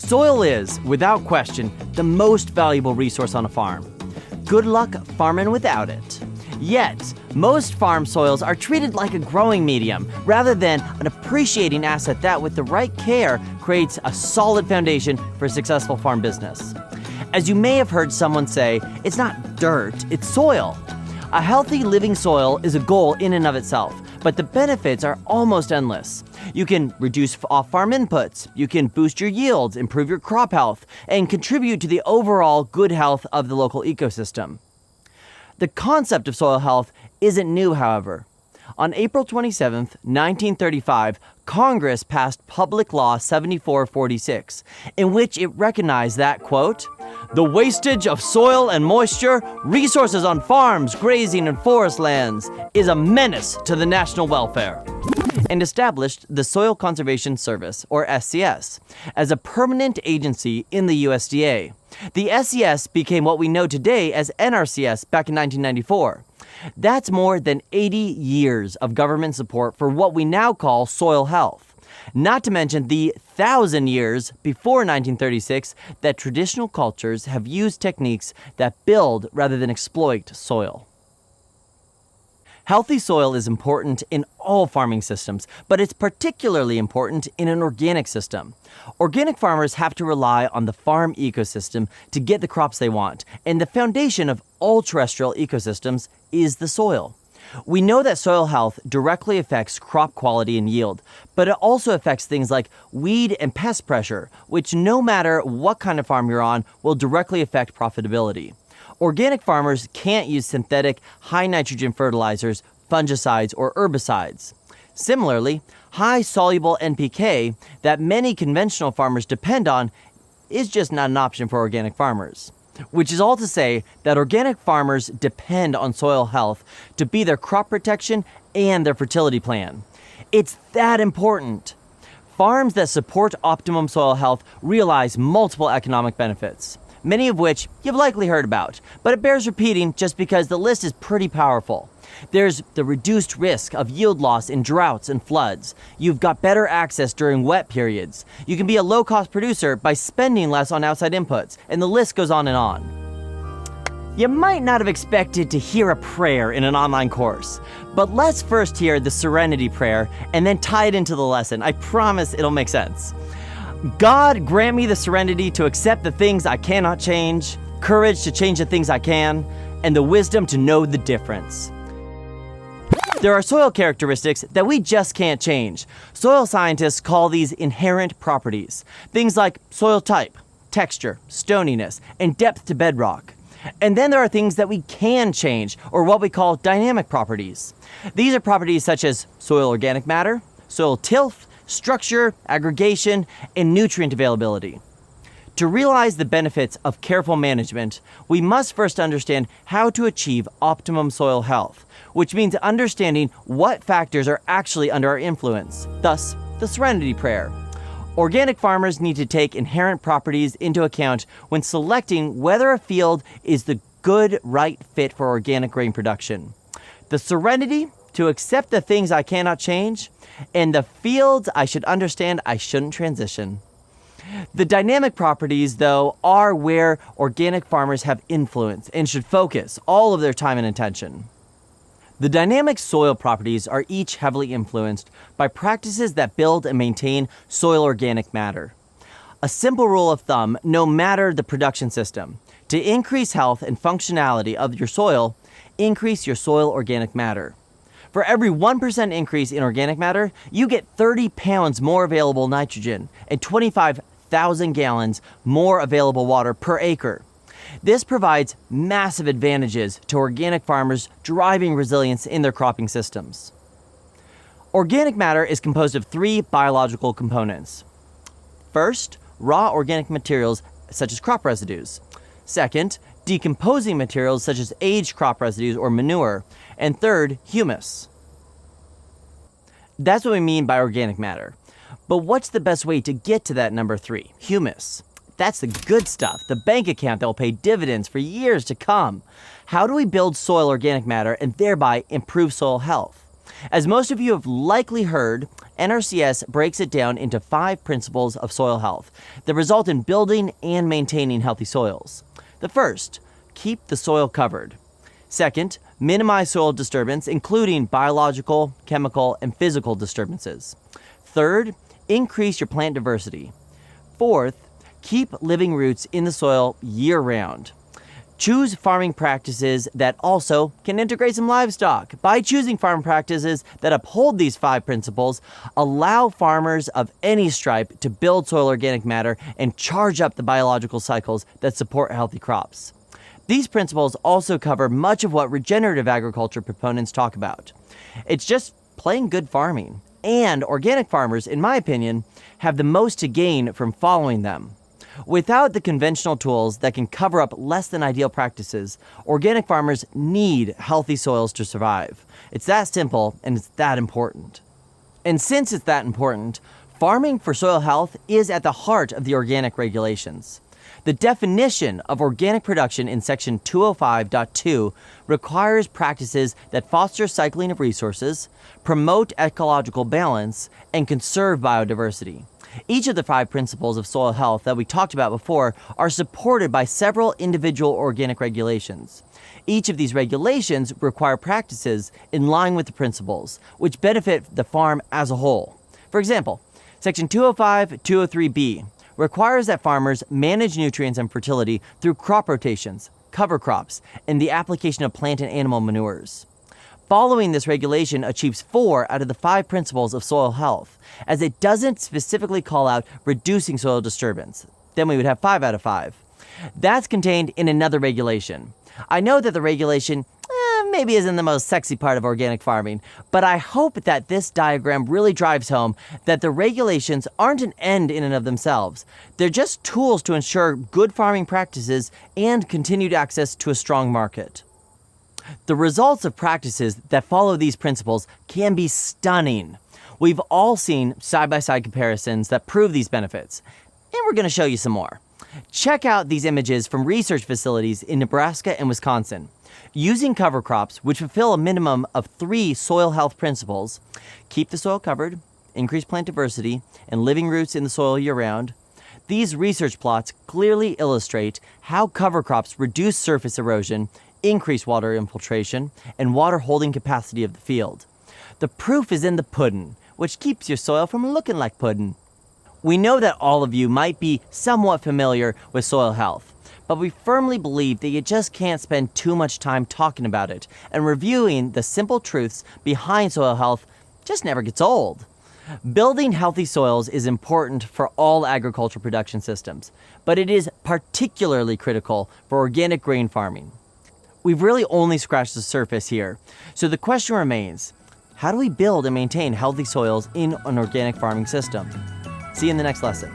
Soil is, without question, the most valuable resource on a farm. Good luck farming without it. Yet, most farm soils are treated like a growing medium rather than an appreciating asset that, with the right care, creates a solid foundation for a successful farm business. As you may have heard someone say, it's not dirt, it's soil. A healthy living soil is a goal in and of itself, but the benefits are almost endless. You can reduce off-farm inputs, you can boost your yields, improve your crop health, and contribute to the overall good health of the local ecosystem. The concept of soil health isn't new, however. On April 27, 1935, Congress passed Public Law 7446, in which it recognized that, quote, "The wastage of soil and moisture, resources on farms, grazing, and forest lands is a menace to the national welfare," and established the Soil Conservation Service, or SCS, as a permanent agency in the USDA. The SCS became what we know today as NRCS back in 1994. That's more than 80 years of government support for what we now call soil health. Not to mention the 1,000 years before 1936 that traditional cultures have used techniques that build rather than exploit soil. Healthy soil is important in all farming systems, but it's particularly important in an organic system. Organic farmers have to rely on the farm ecosystem to get the crops they want, and the foundation of all terrestrial ecosystems is the soil. We know that soil health directly affects crop quality and yield, but it also affects things like weed and pest pressure, which no matter what kind of farm you're on, will directly affect profitability. Organic farmers can't use synthetic, high-nitrogen fertilizers, fungicides, or herbicides. Similarly, high-soluble NPK that many conventional farmers depend on is just not an option for organic farmers. Which is all to say that organic farmers depend on soil health to be their crop protection and their fertility plan. It's that important. Farms that support optimum soil health realize multiple economic benefits, many of which you've likely heard about, but it bears repeating just because the list is pretty powerful. There's the reduced risk of yield loss in droughts and floods. You've got better access during wet periods. You can be a low-cost producer by spending less on outside inputs, and the list goes on and on. You might not have expected to hear a prayer in an online course, but let's first hear the Serenity Prayer and then tie it into the lesson. I promise it'll make sense. God, grant me the serenity to accept the things I cannot change, courage to change the things I can, and the wisdom to know the difference. There are soil characteristics that we just can't change. Soil scientists call these inherent properties. Things like soil type, texture, stoniness, and depth to bedrock. And then there are things that we can change, or what we call dynamic properties. These are properties such as soil organic matter, soil tilth, structure, aggregation, and nutrient availability. To realize the benefits of careful management, we must first understand how to achieve optimum soil health, which means understanding what factors are actually under our influence, thus the Serenity Prayer. Organic farmers need to take inherent properties into account when selecting whether a field is the good, right fit for organic grain production. The serenity to accept the things I cannot change, and the fields I should understand I shouldn't transition. The dynamic properties, though, are where organic farmers have influence and should focus all of their time and attention. The dynamic soil properties are each heavily influenced by practices that build and maintain soil organic matter. A simple rule of thumb, no matter the production system, to increase health and functionality of your soil, increase your soil organic matter. For every 1% increase in organic matter, you get 30 pounds more available nitrogen and 25,000 gallons more available water per acre. This provides massive advantages to organic farmers, driving resilience in their cropping systems. Organic matter is composed of 3 biological components. First, raw organic materials such as crop residues. Second, decomposing materials such as aged crop residues or manure. And third, humus. That's what we mean by organic matter. But what's the best way to get to that number 3, humus? That's the good stuff, the bank account that will pay dividends for years to come. How do we build soil organic matter and thereby improve soil health? As most of you have likely heard, NRCS breaks it down into 5 principles of soil health that result in building and maintaining healthy soils. The first, keep the soil covered. Second, minimize soil disturbance, including biological, chemical, and physical disturbances. Third, increase your plant diversity. Fourth, keep living roots in the soil year-round. Choose farming practices that also can integrate some livestock. By choosing farm practices that uphold these 5 principles, allow farmers of any stripe to build soil organic matter and charge up the biological cycles that support healthy crops. These principles also cover much of what regenerative agriculture proponents talk about. It's just plain good farming, and organic farmers, in my opinion, have the most to gain from following them. Without the conventional tools that can cover up less than ideal practices, organic farmers need healthy soils to survive. It's that simple, and it's that important. And since it's that important, farming for soil health is at the heart of the organic regulations. The definition of organic production in Section 205.2 requires practices that foster cycling of resources, promote ecological balance, and conserve biodiversity. Each of the 5 principles of soil health that we talked about before are supported by several individual organic regulations. Each of these regulations require practices in line with the principles, which benefit the farm as a whole. For example, Section 205.203b requires that farmers manage nutrients and fertility through crop rotations, cover crops, and the application of plant and animal manures. Following this regulation achieves 4 out of the 5 principles of soil health, as it doesn't specifically call out reducing soil disturbance. Then we would have 5 out of 5. That's contained in another regulation. I know that the regulation maybe isn't the most sexy part of organic farming, but I hope that this diagram really drives home that the regulations aren't an end in and of themselves. They're just tools to ensure good farming practices and continued access to a strong market. The results of practices that follow these principles can be stunning. We've all seen side-by-side comparisons that prove these benefits, and we're going to show you some more. Check out these images from research facilities in Nebraska and Wisconsin. Using cover crops, which fulfill a minimum of 3 soil health principles, keep the soil covered, increase plant diversity, and living roots in the soil year-round, these research plots clearly illustrate how cover crops reduce surface erosion, increase water infiltration, and water holding capacity of the field. The proof is in the pudding, which keeps your soil from looking like pudding. We know that all of you might be somewhat familiar with soil health, but we firmly believe that you just can't spend too much time talking about it, and reviewing the simple truths behind soil health just never gets old. Building healthy soils is important for all agricultural production systems, but it is particularly critical for organic grain farming. We've really only scratched the surface here, so the question remains, how do we build and maintain healthy soils in an organic farming system? See you in the next lesson.